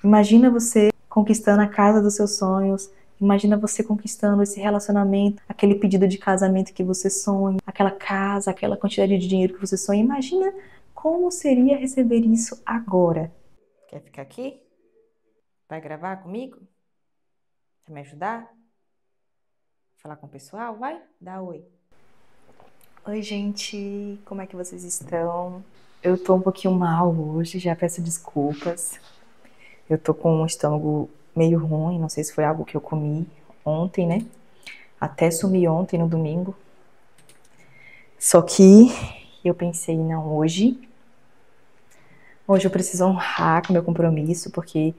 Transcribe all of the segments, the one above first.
Imagina você conquistando a casa dos seus sonhos, imagina você conquistando esse relacionamento, aquele pedido de casamento que você sonha, aquela casa, aquela quantidade de dinheiro que você sonha. Imagina como seria receber isso agora. Quer ficar aqui? Vai gravar comigo? Quer me ajudar? Falar com o pessoal? Vai? Dá oi. Oi, gente, como é que vocês estão? Eu tô um pouquinho mal hoje, já peço desculpas. Eu tô com um estômago meio ruim, não sei se foi algo que eu comi ontem, né? Até sumi ontem no domingo. Só que eu pensei, não, hoje eu preciso honrar com o meu compromisso, porque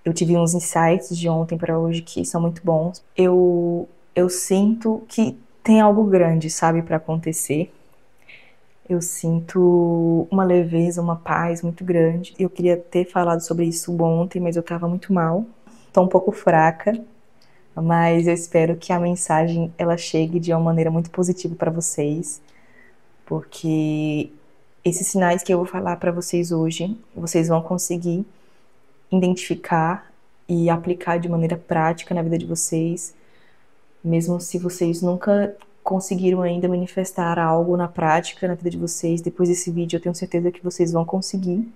eu tive uns insights de ontem para hoje que são muito bons. Eu sinto que tem algo grande, sabe, para acontecer. Eu sinto uma leveza, uma paz muito grande. Eu queria ter falado sobre isso ontem, mas eu tava muito mal. Tô um pouco fraca, mas eu espero que a mensagem ela chegue de uma maneira muito positiva para vocês, porque esses sinais que eu vou falar para vocês hoje, vocês vão conseguir identificar e aplicar de maneira prática na vida de vocês, mesmo se vocês nunca conseguiram ainda manifestar algo na prática na vida de vocês. Depois desse vídeo eu tenho certeza que vocês vão conseguir,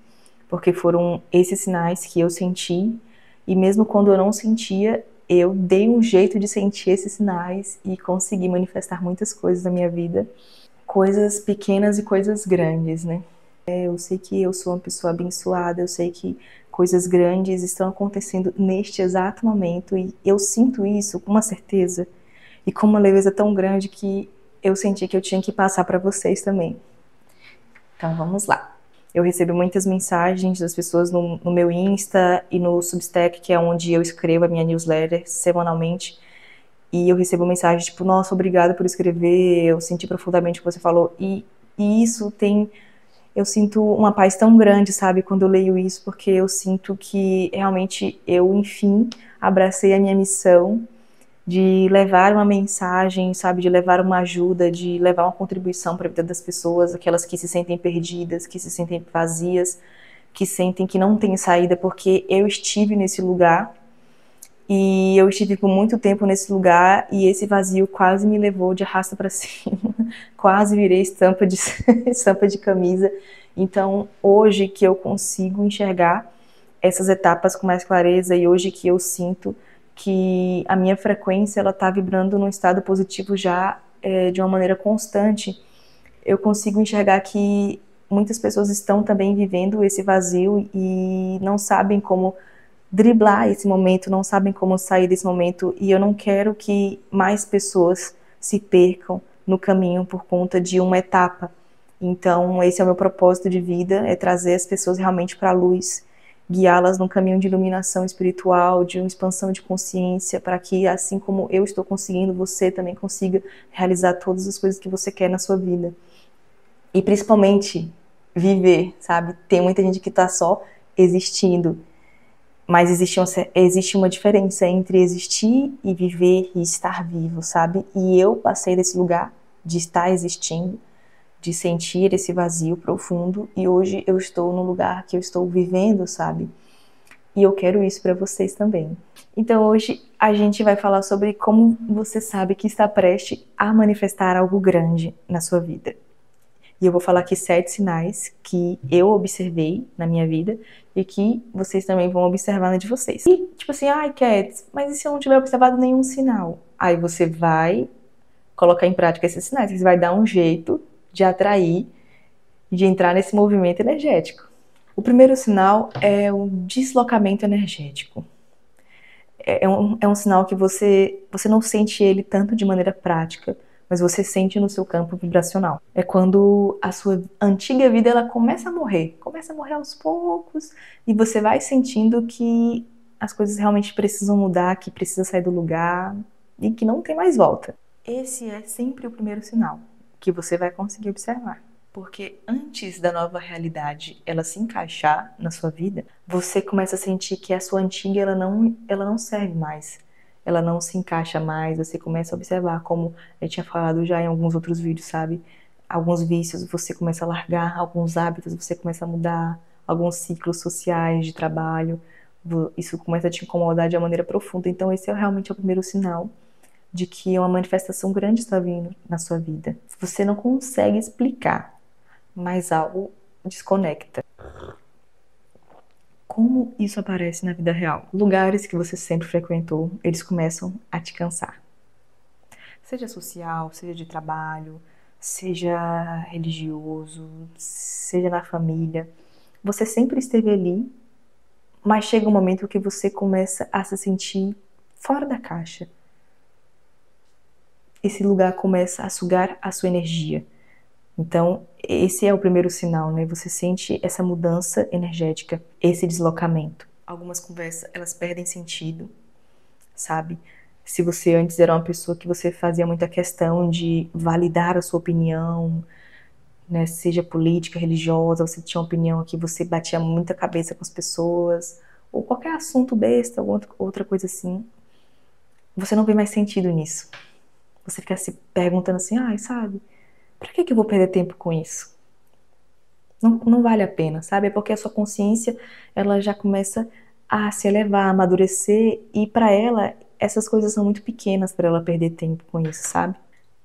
porque foram esses sinais que eu senti, e mesmo quando eu não sentia, eu dei um jeito de sentir esses sinais e consegui manifestar muitas coisas na minha vida, coisas pequenas e coisas grandes, né? Eu sei que eu sou uma pessoa abençoada, eu sei que coisas grandes estão acontecendo neste exato momento e eu sinto isso com uma certeza e com uma leveza tão grande que eu senti que eu tinha que passar para vocês também. Então vamos lá. Eu recebo muitas mensagens das pessoas no meu Insta e no Substack, que é onde eu escrevo a minha newsletter semanalmente. E eu recebo mensagens tipo, nossa, obrigada por escrever, eu senti profundamente o que você falou. E isso tem... Eu sinto uma paz tão grande, sabe, quando eu leio isso, porque eu sinto que realmente eu, enfim, abracei a minha missão de levar uma mensagem, sabe, de levar uma ajuda, de levar uma contribuição para a vida das pessoas, aquelas que se sentem perdidas, que se sentem vazias, que sentem que não tem saída, porque eu estive nesse lugar e eu estive por muito tempo nesse lugar e esse vazio quase me levou de arrasta para cima, quase virei estampa de, estampa de camisa. Então, hoje que eu consigo enxergar essas etapas com mais clareza e hoje que eu sinto que a minha frequência ela está vibrando num estado positivo já de uma maneira constante, eu consigo enxergar que muitas pessoas estão também vivendo esse vazio e não sabem como driblar esse momento, não sabem como sair desse momento, e eu não quero que mais pessoas se percam no caminho por conta de uma etapa. Então, esse é o meu propósito de vida, é trazer as pessoas realmente para a luz, guiá-las num caminho de iluminação espiritual, de uma expansão de consciência, para que, assim como eu estou conseguindo, você também consiga realizar todas as coisas que você quer na sua vida. E principalmente, viver, sabe? Tem muita gente que está só existindo, mas existe uma diferença entre existir e viver e estar vivo, sabe? E eu passei desse lugar de estar existindo, de sentir esse vazio profundo, e hoje eu estou no lugar que eu estou vivendo, sabe? E eu quero isso para vocês também. Então hoje a gente vai falar sobre como você sabe que está prestes a manifestar algo grande na sua vida. E eu vou falar aqui 7 sinais que eu observei na minha vida e que vocês também vão observar na de vocês. E tipo assim, ai, Cat, mas e se eu não tiver observado nenhum sinal? Aí você vai colocar em prática esses sinais, você vai dar um jeito de atrair e de entrar nesse movimento energético. O primeiro sinal é o deslocamento energético. É um sinal que você não sente ele tanto de maneira prática, mas você sente no seu campo vibracional. É quando a sua antiga vida ela começa a morrer aos poucos, e você vai sentindo que as coisas realmente precisam mudar, que precisa sair do lugar e que não tem mais volta. Esse é sempre o primeiro sinal que você vai conseguir observar. Porque antes da nova realidade ela se encaixar na sua vida, você começa a sentir que a sua antiga ela não serve mais. Ela não se encaixa mais, você começa a observar, como eu tinha falado já em alguns outros vídeos, sabe? Alguns vícios você começa a largar, alguns hábitos você começa a mudar, alguns ciclos sociais de trabalho, Isso começa a te incomodar de uma maneira profunda. Então esse é realmente o primeiro sinal de que uma manifestação grande está vindo na sua vida. Você não consegue explicar, mas algo desconecta. Como isso aparece na vida real? Lugares que você sempre frequentou, eles começam a te cansar. Seja social, seja de trabalho, seja religioso, seja na família. Você sempre esteve ali, mas chega um momento que você começa a se sentir fora da caixa. Esse lugar começa a sugar a sua energia. Então, esse é o primeiro sinal, né? Você sente essa mudança energética, esse deslocamento. Algumas conversas, elas perdem sentido, sabe? Se você antes era uma pessoa que você fazia muita questão de validar a sua opinião, né? Seja política, religiosa, você tinha uma opinião que você batia muita cabeça com as pessoas, ou qualquer assunto besta, ou outra coisa assim, você não vê mais sentido nisso. Você fica se perguntando assim, sabe? Pra que eu vou perder tempo com isso? Não vale a pena, sabe? É porque a sua consciência, ela já começa a se elevar, a amadurecer, e para ela, essas coisas são muito pequenas para ela perder tempo com isso, sabe?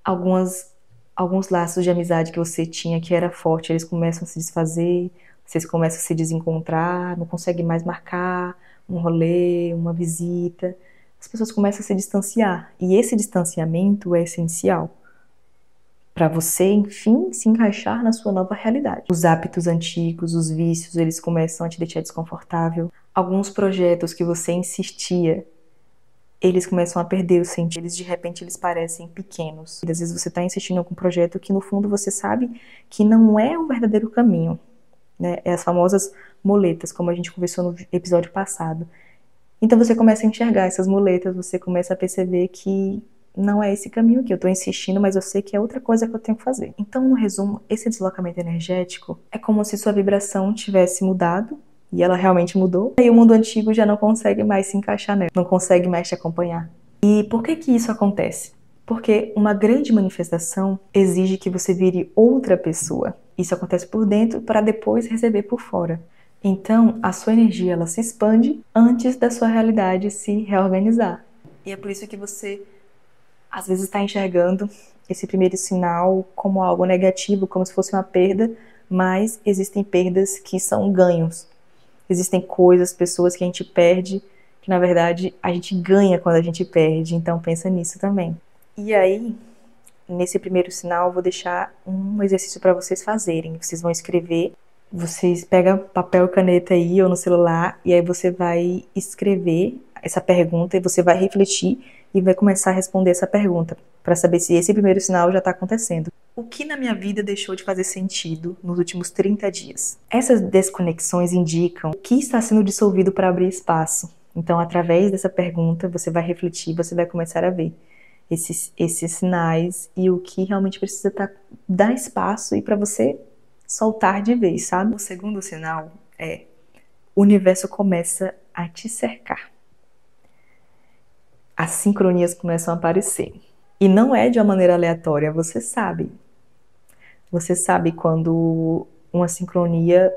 Alguns laços de amizade que você tinha que era forte, eles começam a se desfazer, vocês começam a se desencontrar, não conseguem mais marcar um rolê, uma visita. As pessoas começam a se distanciar, e esse distanciamento é essencial para você, enfim, se encaixar na sua nova realidade. Os hábitos antigos, os vícios, eles começam a te deixar desconfortável. Alguns projetos que você insistia, eles começam a perder o sentido. Eles, de repente, eles parecem pequenos. E às vezes você está insistindo em algum projeto que, no fundo, você sabe que não é o verdadeiro caminho, né? É as famosas muletas, como a gente conversou no episódio passado. Então você começa a enxergar essas muletas, você começa a perceber que não é esse caminho que eu estou insistindo, mas eu sei que é outra coisa que eu tenho que fazer. Então, no resumo, esse deslocamento energético é como se sua vibração tivesse mudado, e ela realmente mudou, e o mundo antigo já não consegue mais se encaixar nela, não consegue mais te acompanhar. E por que isso acontece? Porque uma grande manifestação exige que você vire outra pessoa. Isso acontece por dentro para depois receber por fora. Então, a sua energia ela se expande antes da sua realidade se reorganizar. E é por isso que você às vezes está enxergando esse primeiro sinal como algo negativo, como se fosse uma perda, mas existem perdas que são ganhos. Existem coisas, pessoas que a gente perde, que na verdade a gente ganha quando a gente perde, então pensa nisso também. E aí, nesse primeiro sinal, eu vou deixar um exercício para vocês fazerem. Vocês vão escrever, vocês pegam papel e caneta aí ou no celular, e aí você vai escrever essa pergunta e você vai refletir e vai começar a responder essa pergunta, para saber se esse primeiro sinal já está acontecendo. O que na minha vida deixou de fazer sentido nos últimos 30 dias? Essas desconexões indicam o que está sendo dissolvido para abrir espaço. Então, através dessa pergunta, você vai refletir, você vai começar a ver esses sinais e o que realmente precisa dar espaço e para você soltar de vez, sabe? O segundo sinal é o universo começa a te cercar. As sincronias começam a aparecer. E não é de uma maneira aleatória, você sabe. Você sabe quando uma sincronia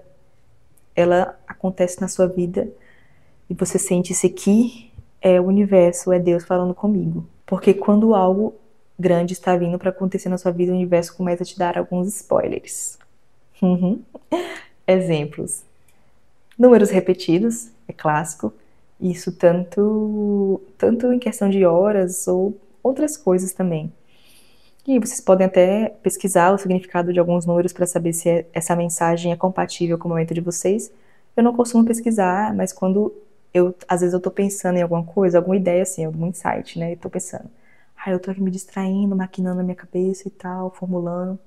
ela acontece na sua vida e você sente isso aqui é o universo, é Deus falando comigo. Porque quando algo grande está vindo para acontecer na sua vida, o universo começa a te dar alguns spoilers. Exemplos. Números repetidos, é clássico. Isso tanto em questão de horas ou outras coisas também. E vocês podem até pesquisar o significado de alguns números para saber se essa mensagem é compatível com o momento de vocês. Eu não costumo pesquisar, mas quando às vezes eu tô pensando em alguma coisa, alguma ideia assim, algum insight, né? Eu tô pensando, eu tô aqui me distraindo, maquinando na minha cabeça e tal, formulando.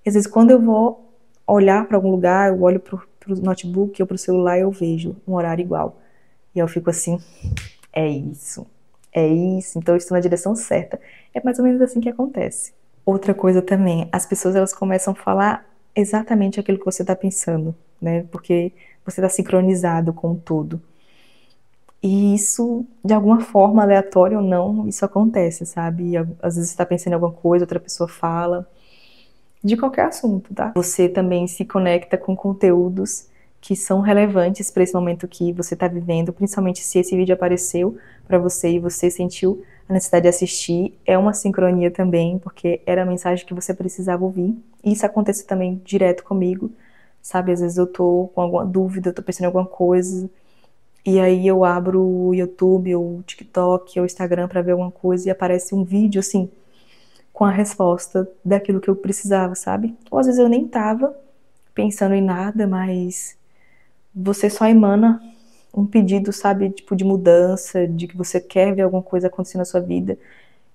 E às vezes quando eu vou olhar para algum lugar, eu olho pro notebook ou pro celular e eu vejo um horário igual. E eu fico assim, é isso, então eu estou na direção certa. É mais ou menos assim que acontece. Outra coisa também, as pessoas elas começam a falar exatamente aquilo que você está pensando, né? Porque você está sincronizado com o todo. E isso, de alguma forma, aleatória ou não, isso acontece, sabe? E, às vezes você está pensando em alguma coisa, outra pessoa fala, de qualquer assunto, tá? Você também se conecta com conteúdos que são relevantes para esse momento que você está vivendo, principalmente se esse vídeo apareceu para você e você sentiu a necessidade de assistir. É uma sincronia também, porque era a mensagem que você precisava ouvir. E isso acontece também direto comigo, sabe? Às vezes eu tô com alguma dúvida, eu tô pensando em alguma coisa, e aí eu abro o YouTube, ou o TikTok, ou o Instagram para ver alguma coisa e aparece um vídeo, assim, com a resposta daquilo que eu precisava, sabe? Ou às vezes eu nem tava pensando em nada, mas você só emana um pedido, sabe, tipo de mudança, de que você quer ver alguma coisa acontecer na sua vida.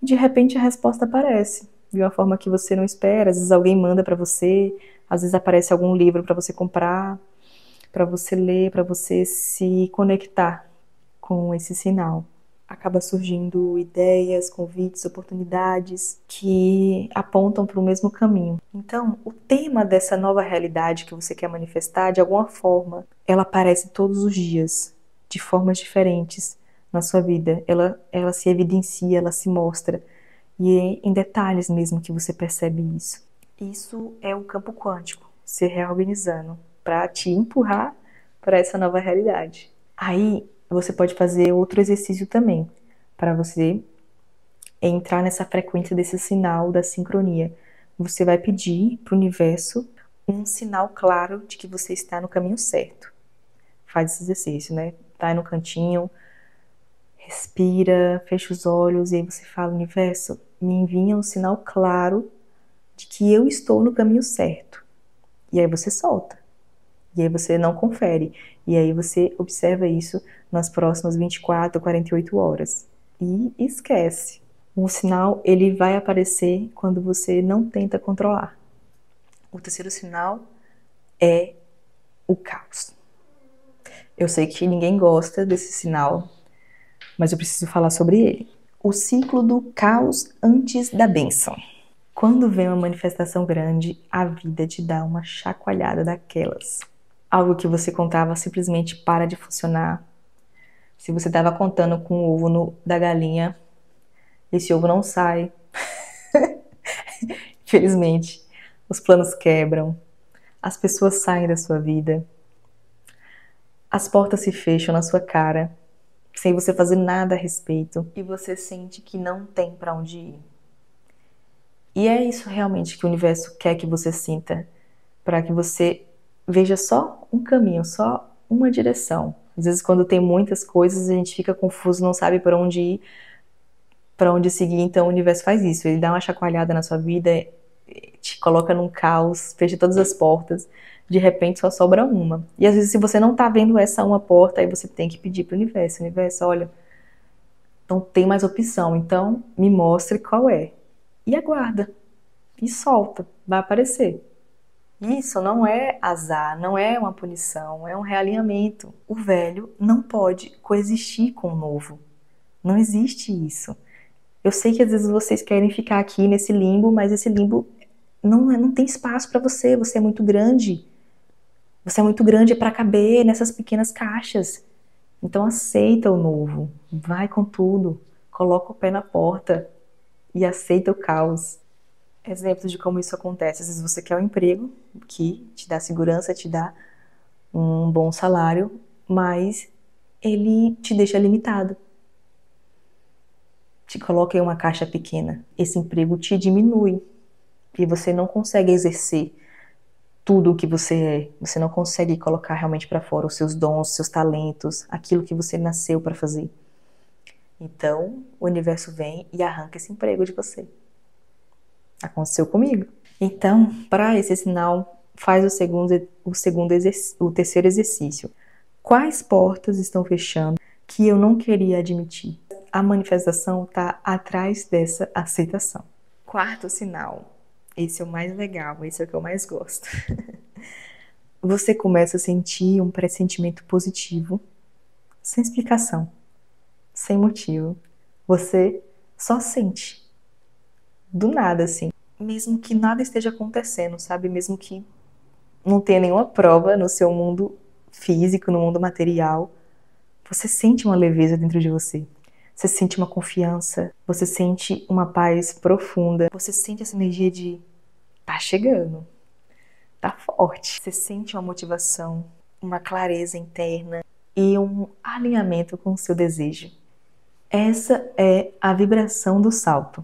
E de repente a resposta aparece de uma forma que você não espera. Às vezes alguém manda pra você, às vezes aparece algum livro pra você comprar, pra você ler, pra você se conectar com esse sinal. Acaba surgindo ideias, convites, oportunidades que apontam para o mesmo caminho. Então, o tema dessa nova realidade que você quer manifestar, de alguma forma, ela aparece todos os dias, de formas diferentes na sua vida. Ela se evidencia, ela se mostra. E é em detalhes mesmo que você percebe isso. Isso é o campo quântico se reorganizando para te empurrar para essa nova realidade. Aí, você pode fazer outro exercício também, para você entrar nessa frequência desse sinal da sincronia. Você vai pedir para o universo um sinal claro de que você está no caminho certo. Faz esse exercício, né? Vai no cantinho, respira, fecha os olhos e aí você fala: universo, me envia um sinal claro de que eu estou no caminho certo. E aí você solta. E aí você não confere. E aí você observa isso nas próximas 24, 48 horas. E esquece. O sinal, ele vai aparecer quando você não tenta controlar. O terceiro sinal é o caos. Eu sei que ninguém gosta desse sinal, mas eu preciso falar sobre ele. O ciclo do caos antes da bênção. Quando vem uma manifestação grande, a vida te dá uma chacoalhada daquelas. Algo que você contava simplesmente para de funcionar. Se você estava contando com o ovo da galinha, esse ovo não sai. Infelizmente, os planos quebram, as pessoas saem da sua vida, as portas se fecham na sua cara, sem você fazer nada a respeito, e você sente que não tem para onde ir. E é isso realmente que o universo quer que você sinta, para que você veja só um caminho, só uma direção. Às vezes, quando tem muitas coisas, a gente fica confuso, não sabe para onde ir, para onde seguir. Então o universo faz isso, ele dá uma chacoalhada na sua vida, te coloca num caos, fecha todas as portas, de repente só sobra uma. E às vezes, se você não tá vendo essa uma porta, aí você tem que pedir pro universo, olha, não tem mais opção, então me mostre qual é. E aguarda, e solta, vai aparecer. Isso não é azar, não é uma punição, é um realinhamento. O velho não pode coexistir com o novo. Não existe isso. Eu sei que às vezes vocês querem ficar aqui nesse limbo, mas esse limbo não tem espaço para você. Você é muito grande. Você é muito grande para caber nessas pequenas caixas. Então aceita o novo. Vai com tudo. Coloca o pé na porta e aceita o caos. Exemplos de como isso acontece. Às vezes você quer um emprego que te dá segurança, te dá um bom salário, mas ele te deixa limitado. Te coloca em uma caixa pequena. Esse emprego te diminui e você não consegue exercer tudo o que você é. Você não consegue colocar realmente para fora os seus dons, os seus talentos, aquilo que você nasceu para fazer. Então, o universo vem e arranca esse emprego de você. Aconteceu comigo. Então, para esse sinal, faz o terceiro exercício. Quais portas estão fechando que eu não queria admitir? A manifestação está atrás dessa aceitação. Quarto sinal. Esse é o mais legal, esse é o que eu mais gosto. Você começa a sentir um pressentimento positivo, sem explicação, sem motivo. Você só sente. Do nada, assim. Mesmo que nada esteja acontecendo, sabe? Mesmo que não tenha nenhuma prova no seu mundo físico, no mundo material, você sente uma leveza dentro de você. Você sente uma confiança, você sente uma paz profunda, você sente essa energia de tá chegando, tá forte. Você sente uma motivação, uma clareza interna e um alinhamento com o seu desejo. Essa é a vibração do salto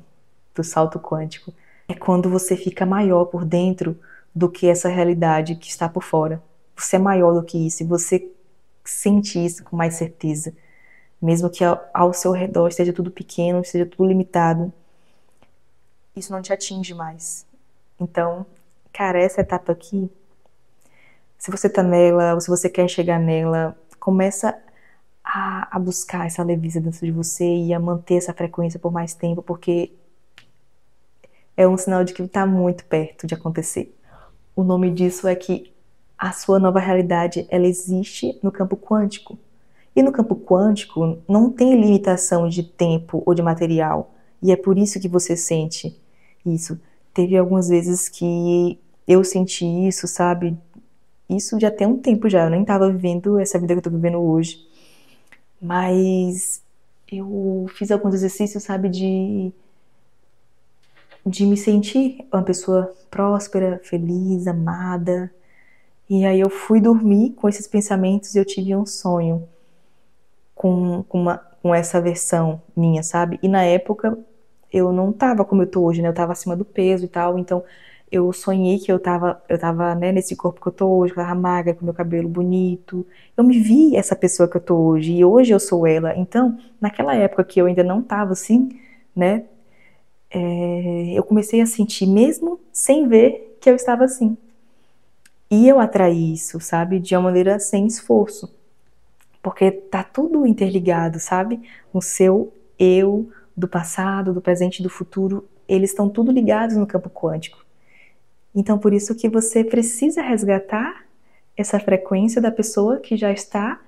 quântico. É quando você fica maior por dentro do que essa realidade que está por fora. Você é maior do que isso e você sente isso com mais certeza. Mesmo que ao seu redor esteja tudo pequeno, esteja tudo limitado, isso não te atinge mais. Então, cara, essa etapa aqui, se você tá nela, ou se você quer chegar nela, começa a buscar essa leveza dentro de você e a manter essa frequência por mais tempo, porque é um sinal de que está muito perto de acontecer. O nome disso é que a sua nova realidade, ela existe no campo quântico. E no campo quântico não tem limitação de tempo ou de material. E é por isso que você sente isso. Teve algumas vezes que eu senti isso, sabe? Isso já tem um tempo já. Eu nem estava vivendo essa vida que eu estou vivendo hoje. Mas eu fiz alguns exercícios, sabe, de me sentir uma pessoa próspera, feliz, amada. E aí eu fui dormir com esses pensamentos e eu tive um sonho com essa versão minha, sabe? E na época eu não tava como eu tô hoje, né? Eu tava acima do peso e tal, então eu sonhei que eu tava, né, nesse corpo que eu tô hoje, que eu tava magra, com meu cabelo bonito. Eu me vi essa pessoa que eu tô hoje, e hoje eu sou ela. Então, naquela época que eu ainda não tava assim, né? Eu comecei a sentir, mesmo sem ver, que eu estava assim. E eu atraí isso, sabe? De uma maneira sem esforço. Porque tá tudo interligado, sabe? O seu eu do passado, do presente e do futuro, eles estão tudo ligados no campo quântico. Então, por isso que você precisa resgatar essa frequência da pessoa que já está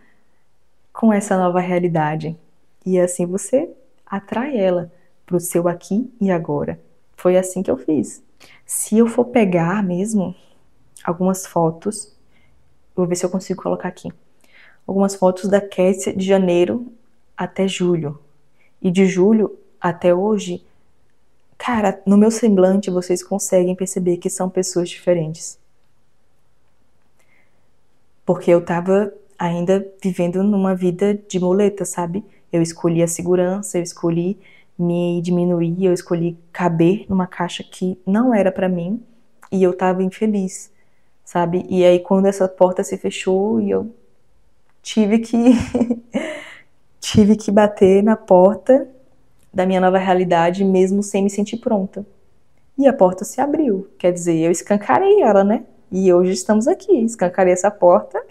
com essa nova realidade. E assim você atrai ela para o seu aqui e agora. Foi assim que eu fiz. Se eu for pegar mesmo algumas fotos, vou ver se eu consigo colocar aqui. Algumas fotos da Kétia de janeiro até julho. E de julho até hoje, cara, no meu semblante vocês conseguem perceber que são pessoas diferentes. Porque eu tava ainda vivendo numa vida de muleta, sabe? Eu escolhi a segurança, eu escolhi me diminuir, eu escolhi caber numa caixa que não era pra mim e eu tava infeliz, sabe? E aí quando essa porta se fechou e eu tive que tive que bater na porta da minha nova realidade mesmo sem me sentir pronta. E a porta se abriu, quer dizer, eu escancarei ela, né? E hoje estamos aqui, escancarei essa porta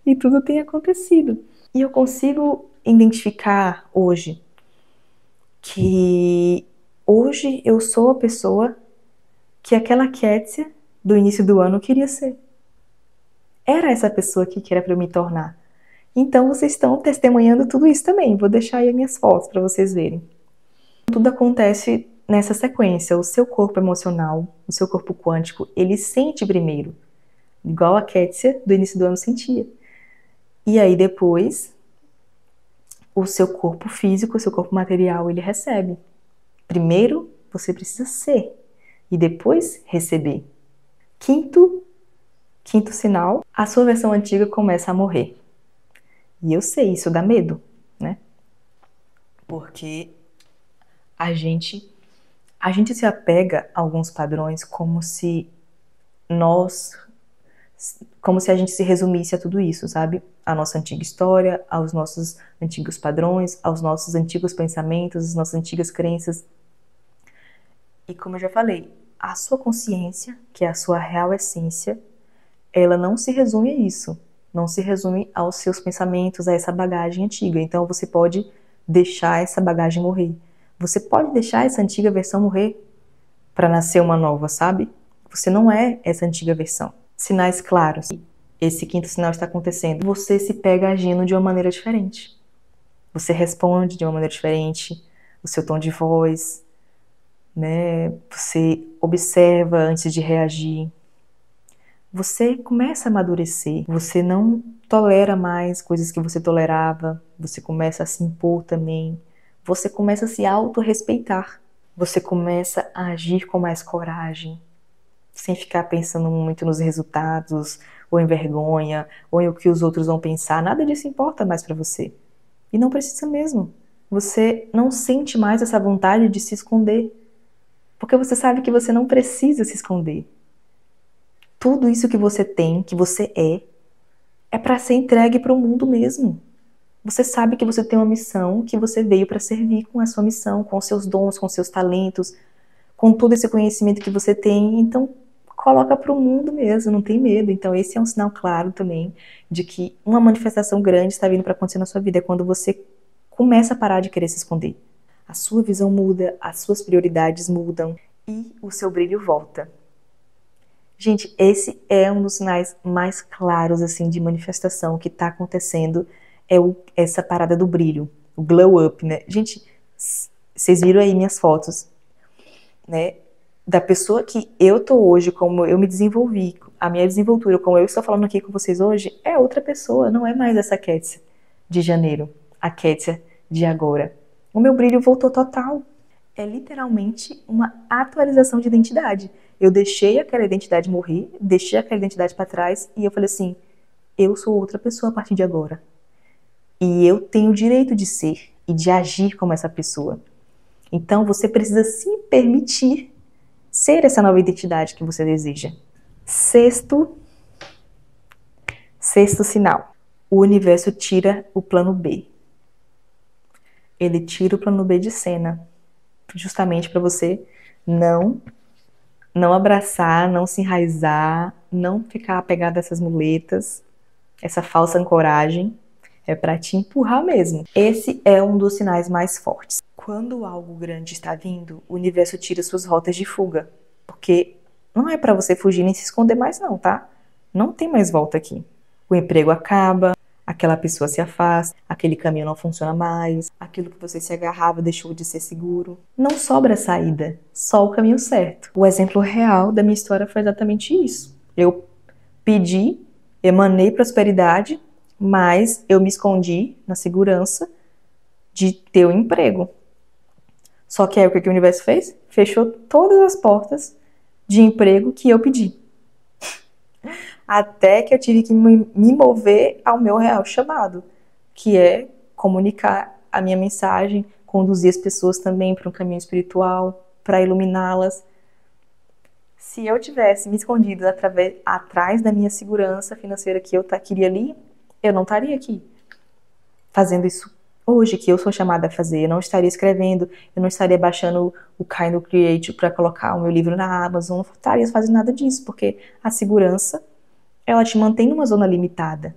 e tudo tem acontecido. E eu consigo identificar hoje que hoje eu sou a pessoa que aquela Kétia do início do ano queria ser. Era essa pessoa que era para eu me tornar. Então vocês estão testemunhando tudo isso também. Vou deixar aí as minhas fotos para vocês verem. Tudo acontece nessa sequência. O seu corpo emocional, o seu corpo quântico, ele sente primeiro. Igual a Kétia do início do ano sentia. E aí depois, o seu corpo físico, o seu corpo material, ele recebe. Primeiro, você precisa ser. E depois, receber. Quinto sinal, a sua versão antiga começa a morrer. E eu sei, isso dá medo, né? Porque a gente se apega a alguns padrões como se a gente se resumisse a tudo isso, sabe? A nossa antiga história, aos nossos antigos padrões, aos nossos antigos pensamentos, às nossas antigas crenças. E como eu já falei, a sua consciência, que é a sua real essência, ela não se resume a isso. Não se resume aos seus pensamentos, a essa bagagem antiga. Então você pode deixar essa bagagem morrer. Você pode deixar essa antiga versão morrer para nascer uma nova, sabe? Você não é essa antiga versão. Sinais claros. Esse quinto sinal está acontecendo. Você se pega agindo de uma maneira diferente. Você responde de uma maneira diferente. O seu tom de voz, né? Você observa antes de reagir. Você começa a amadurecer. Você não tolera mais coisas que você tolerava. Você começa a se impor também. Você começa a se autorrespeitar. Você começa a agir com mais coragem, sem ficar pensando muito nos resultados ou em vergonha, ou em o que os outros vão pensar. Nada disso importa mais pra você. E não precisa mesmo. Você não sente mais essa vontade de se esconder. Porque você sabe que você não precisa se esconder. Tudo isso que você tem, que você é para ser entregue para o mundo mesmo. Você sabe que você tem uma missão, que você veio para servir com a sua missão, com os seus dons, com os seus talentos, com todo esse conhecimento que você tem. Então, coloca para o mundo mesmo, não tem medo. Então, esse é um sinal claro também de que uma manifestação grande está vindo para acontecer na sua vida. É quando você começa a parar de querer se esconder. A sua visão muda, as suas prioridades mudam e o seu brilho volta. Gente, esse é um dos sinais mais claros assim de manifestação que está acontecendo, essa parada do brilho, o glow up, né? Gente, vocês viram aí minhas fotos, né? Da pessoa que eu tô hoje, como eu me desenvolvi, a minha desenvoltura, como eu estou falando aqui com vocês hoje, é outra pessoa, não é mais essa Kétia de janeiro, a Kétia de agora. O meu brilho voltou total. É literalmente uma atualização de identidade. Eu deixei aquela identidade morrer, deixei aquela identidade para trás e eu falei assim, eu sou outra pessoa a partir de agora. E eu tenho o direito de ser e de agir como essa pessoa. Então você precisa se permitir ser essa nova identidade que você deseja. Sexto sinal. O universo tira o plano B. Ele tira o plano B de cena. Justamente para você não abraçar, não se enraizar, não ficar apegado a essas muletas, essa falsa ancoragem. É para te empurrar mesmo. Esse é um dos sinais mais fortes. Quando algo grande está vindo, o universo tira suas rotas de fuga. Porque não é para você fugir nem se esconder mais não, tá? Não tem mais volta aqui. O emprego acaba, aquela pessoa se afasta, aquele caminho não funciona mais, aquilo que você se agarrava deixou de ser seguro. Não sobra saída, só o caminho certo. O exemplo real da minha história foi exatamente isso. Eu pedi, emanei prosperidade, mas eu me escondi na segurança de ter um emprego. Só que aí o que o universo fez? Fechou todas as portas de emprego que eu pedi. Até que eu tive que me mover ao meu real chamado, que é comunicar a minha mensagem, conduzir as pessoas também para um caminho espiritual, para iluminá-las. Se eu tivesse me escondido atrás da minha segurança financeira que eu queria ali, eu não estaria aqui fazendo isso hoje, que eu sou chamada a fazer. Eu não estaria escrevendo, eu não estaria baixando o Kindle Create para colocar o meu livro na Amazon, não estaria fazendo nada disso, porque a segurança, ela te mantém numa zona limitada.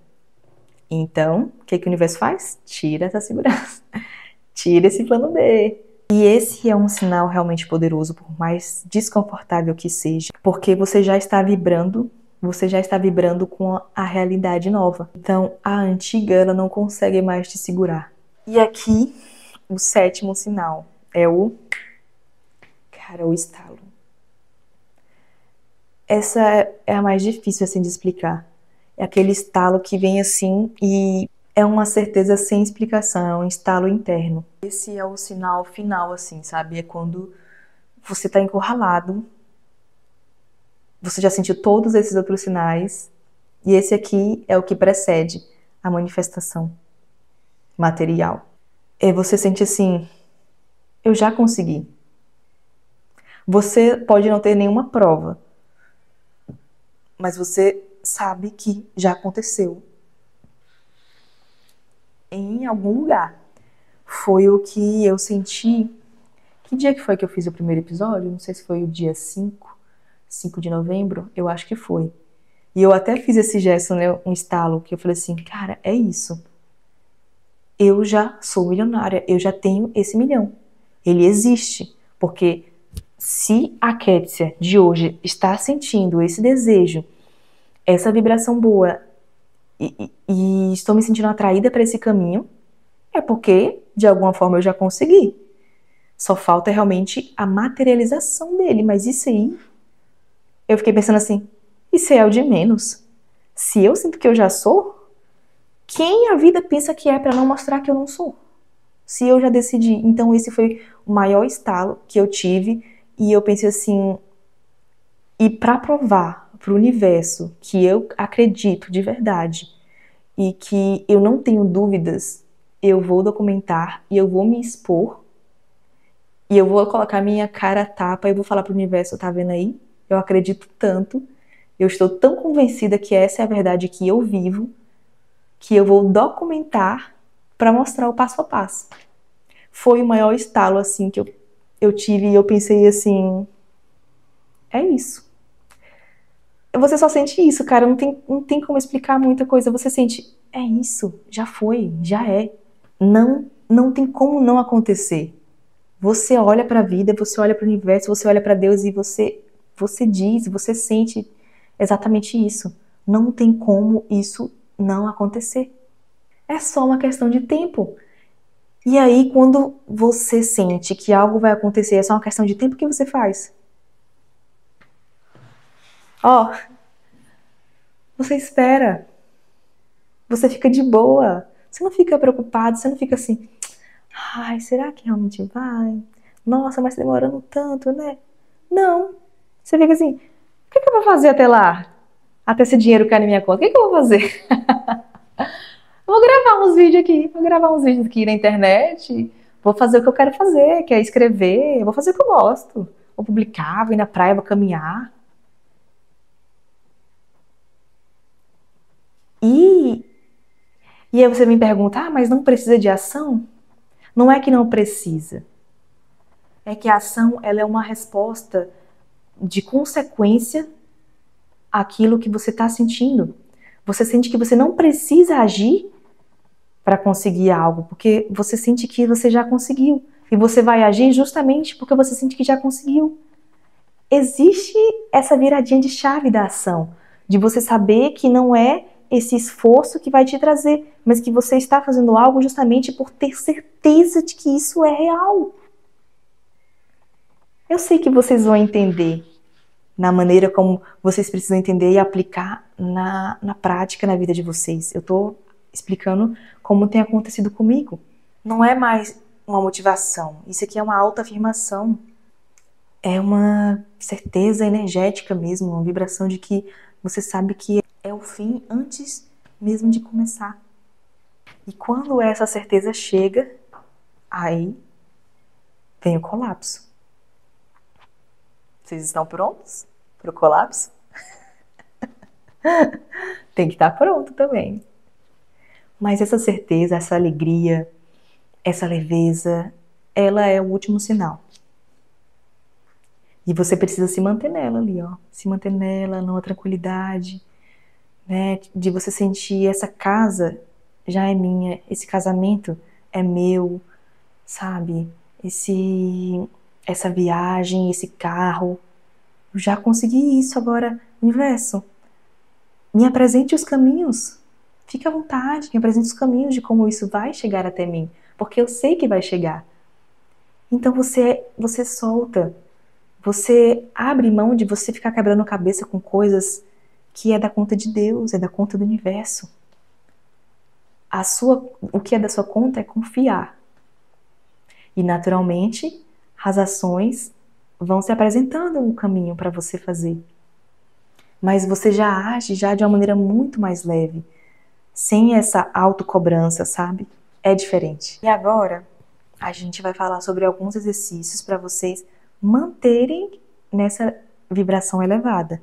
Então, o que o universo faz? Tira essa segurança. Tira esse plano B. E esse é um sinal realmente poderoso, por mais desconfortável que seja, porque você já está vibrando com a realidade nova. Então, a antiga, ela não consegue mais te segurar. E aqui, o sétimo sinal é o estalo. Essa é a mais difícil, assim, de explicar. É aquele estalo que vem assim e é uma certeza sem explicação, é um estalo interno. Esse é o sinal final, assim, sabe? É quando você tá encurralado, você já sentiu todos esses outros sinais, e esse aqui é o que precede a manifestação material. É você sente assim, eu já consegui. Você pode não ter nenhuma prova, mas você sabe que já aconteceu. Em algum lugar. Foi o que eu senti. Que dia que foi que eu fiz o primeiro episódio? Não sei se foi o dia 5 de novembro, eu acho que foi. E eu até fiz esse gesto, né, um estalo, que eu falei assim, cara, é isso. Eu já sou milionária, eu já tenho esse milhão. Ele existe, porque se a Kétia de hoje está sentindo esse desejo, essa vibração boa, e estou me sentindo atraída para esse caminho, é porque, de alguma forma, eu já consegui. Só falta realmente a materialização dele, mas isso aí, eu fiquei pensando assim, isso é o de menos. Se eu sinto que eu já sou, quem a vida pensa que é para não mostrar que eu não sou? Se eu já decidi. Então esse foi o maior estalo que eu tive e eu pensei assim, e para provar para o universo que eu acredito de verdade e que eu não tenho dúvidas, eu vou documentar e eu vou me expor e eu vou colocar minha cara a tapa e vou falar para o universo, tá vendo aí? Eu acredito tanto, eu estou tão convencida que essa é a verdade que eu vivo, que eu vou documentar para mostrar o passo a passo. Foi o maior estalo assim que eu tive e eu pensei assim, é isso. Você só sente isso, cara, não tem como explicar muita coisa. Você sente, é isso, já foi, já é. Não tem como não acontecer. Você olha para a vida, você olha para o universo, você olha para Deus e você diz, você sente exatamente isso. Não tem como isso não acontecer. É só uma questão de tempo. E aí, quando você sente que algo vai acontecer, é só uma questão de tempo, o que você faz? Ó, você espera. Você fica de boa. Você não fica preocupado, você não fica assim, ai, será que realmente vai? Nossa, mas tá demorando tanto, né? Não. Você fica assim, o que eu vou fazer até lá? Até esse dinheiro cair na minha conta, o que eu vou fazer? Vou gravar uns vídeos aqui, vou gravar uns vídeos aqui na internet, vou fazer o que eu quero fazer, que é escrever, vou fazer o que eu gosto. Vou publicar, vou ir na praia, vou caminhar. E, e aí você me pergunta, mas não precisa de ação? Não é que não precisa. É que a ação ela é uma resposta de consequência àquilo que você está sentindo. Você sente que você não precisa agir para conseguir algo, porque você sente que você já conseguiu. E você vai agir justamente porque você sente que já conseguiu. Existe essa viradinha de chave da ação, de você saber que não é esse esforço que vai te trazer, mas que você está fazendo algo justamente por ter certeza de que isso é real. Eu sei que vocês vão entender na maneira como vocês precisam entender e aplicar na prática, na vida de vocês. Eu estou explicando como tem acontecido comigo. Não é mais uma motivação, isso aqui é uma autoafirmação. É uma certeza energética mesmo, uma vibração de que você sabe que é o fim antes mesmo de começar. E quando essa certeza chega, aí vem o colapso. Vocês estão prontos para o colapso? Tem que estar pronto também. Mas essa certeza, essa alegria, essa leveza, ela é o último sinal. E você precisa se manter nela ali, ó. Se manter nela, numa tranquilidade, né? De você sentir essa casa já é minha, esse casamento é meu, sabe? Essa viagem, esse carro, eu já consegui isso agora, universo. Me apresente os caminhos. Fique à vontade, me apresente os caminhos de como isso vai chegar até mim, porque eu sei que vai chegar. Então você solta, você abre mão de você ficar quebrando a cabeça com coisas que é da conta de Deus, é da conta do universo. O que é da sua conta é confiar. E naturalmente, as ações vão se apresentando no caminho para você fazer. Mas você já age já de uma maneira muito mais leve, sem essa autocobrança, sabe? É diferente. E agora, a gente vai falar sobre alguns exercícios para vocês manterem nessa vibração elevada,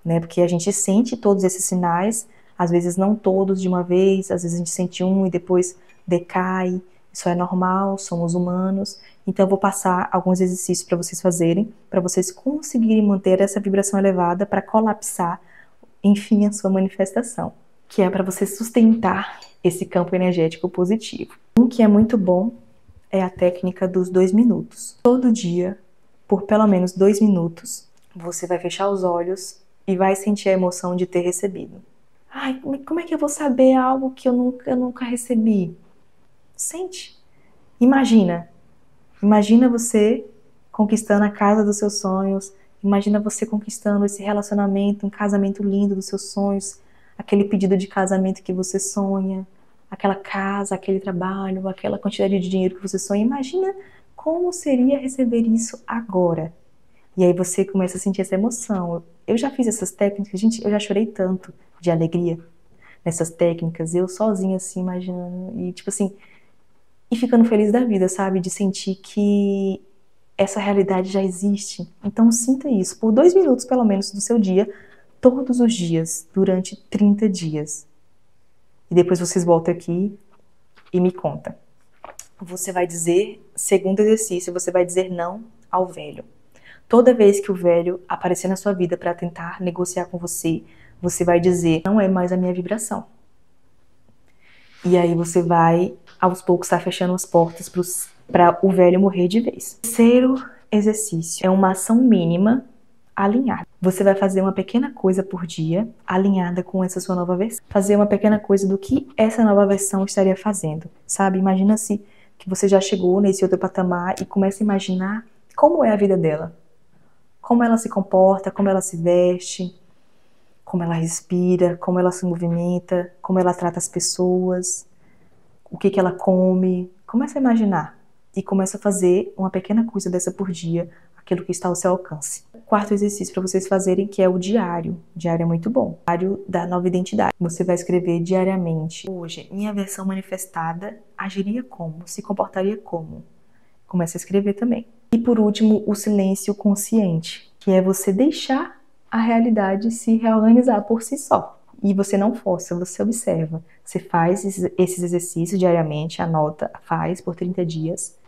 né? Porque a gente sente todos esses sinais, às vezes não todos de uma vez, às vezes a gente sente um e depois decai. Isso é normal, somos humanos. Então eu vou passar alguns exercícios para vocês fazerem, para vocês conseguirem manter essa vibração elevada para colapsar, enfim, a sua manifestação, que é para você sustentar esse campo energético positivo. Um que é muito bom é a técnica dos 2 minutos. Todo dia, por pelo menos 2 minutos, você vai fechar os olhos e vai sentir a emoção de ter recebido. Ai, como é que eu vou saber algo que eu nunca recebi? Sente. Imagina você conquistando a casa dos seus sonhos, imagina você conquistando esse relacionamento, um casamento lindo dos seus sonhos, aquele pedido de casamento que você sonha, aquela casa, aquele trabalho, aquela quantidade de dinheiro que você sonha. Imagina como seria receber isso agora. E aí você começa a sentir essa emoção. Eu já fiz essas técnicas, gente, eu já chorei tanto de alegria nessas técnicas, eu sozinha assim, imaginando, e tipo assim, e ficando feliz da vida, sabe? De sentir que essa realidade já existe. Então sinta isso por 2 minutos, pelo menos, do seu dia, todos os dias, durante 30 dias. E depois vocês voltam aqui e me contam. Você vai dizer, segundo exercício, você vai dizer não ao velho. Toda vez que o velho aparecer na sua vida para tentar negociar com você, você vai dizer, não é mais a minha vibração. E aí você vai, aos poucos, estar fechando as portas para o velho morrer de vez. Terceiro exercício é uma ação mínima alinhada. Você vai fazer uma pequena coisa por dia, alinhada com essa sua nova versão. Fazer uma pequena coisa do que essa nova versão estaria fazendo, sabe? Imagina-se que você já chegou nesse outro patamar e começa a imaginar como é a vida dela. Como ela se comporta, como ela se veste, como ela respira, como ela se movimenta, como ela trata as pessoas, o que ela come. Começa a imaginar e começa a fazer uma pequena coisa dessa por dia, aquilo que está ao seu alcance. Quarto exercício para vocês fazerem, que é o diário. O diário é muito bom. O diário da nova identidade. Você vai escrever diariamente. Hoje, minha versão manifestada agiria como? Se comportaria como? Começa a escrever também. E por último, o silêncio consciente, que é você deixar a realidade se reorganizar por si só. E você não força, você observa. Você faz esses exercícios diariamente, anota, faz por 30 dias.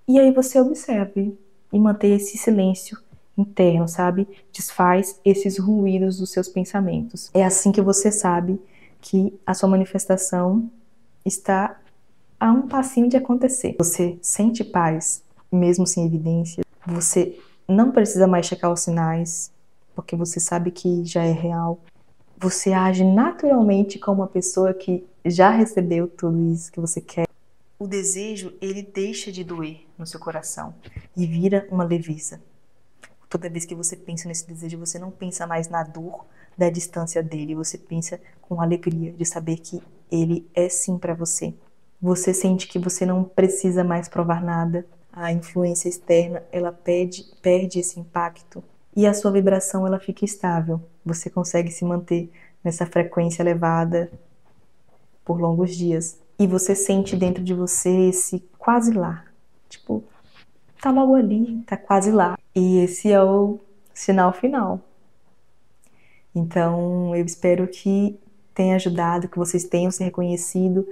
E aí você observe e mantém esse silêncio interno, sabe? Desfaz esses ruídos dos seus pensamentos. É assim que você sabe que a sua manifestação está a um passinho de acontecer. Você sente paz, mesmo sem evidência. Você não precisa mais checar os sinais, porque você sabe que já é real. Você age naturalmente como uma pessoa que já recebeu tudo isso que você quer. O desejo, ele deixa de doer no seu coração e vira uma leveza. Toda vez que você pensa nesse desejo, você não pensa mais na dor da distância dele, você pensa com alegria de saber que ele é sim para você. Você sente que você não precisa mais provar nada. A influência externa, ela perde esse impacto. E a sua vibração, ela fica estável. Você consegue se manter nessa frequência elevada por longos dias. E você sente dentro de você esse quase lá. Tipo, tá logo ali, tá quase lá. E esse é o sinal final. Então, eu espero que tenha ajudado, que vocês tenham se reconhecido,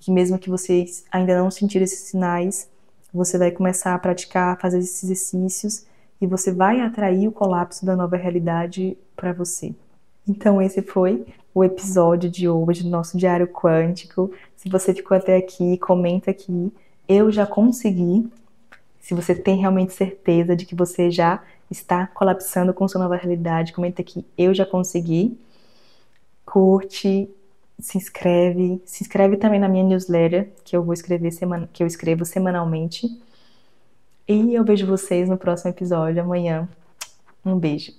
que mesmo que vocês ainda não sentiram esses sinais, você vai começar a praticar, fazer esses exercícios e você vai atrair o colapso da nova realidade para você. Então esse foi o episódio de hoje do nosso Diário Quântico. Se você ficou até aqui, comenta aqui. Eu já consegui. Se você tem realmente certeza de que você já está colapsando com sua nova realidade, comenta aqui. Eu já consegui. Curte, se inscreve também na minha newsletter, que eu escrevo semanalmente. E eu vejo vocês no próximo episódio amanhã. Um beijo.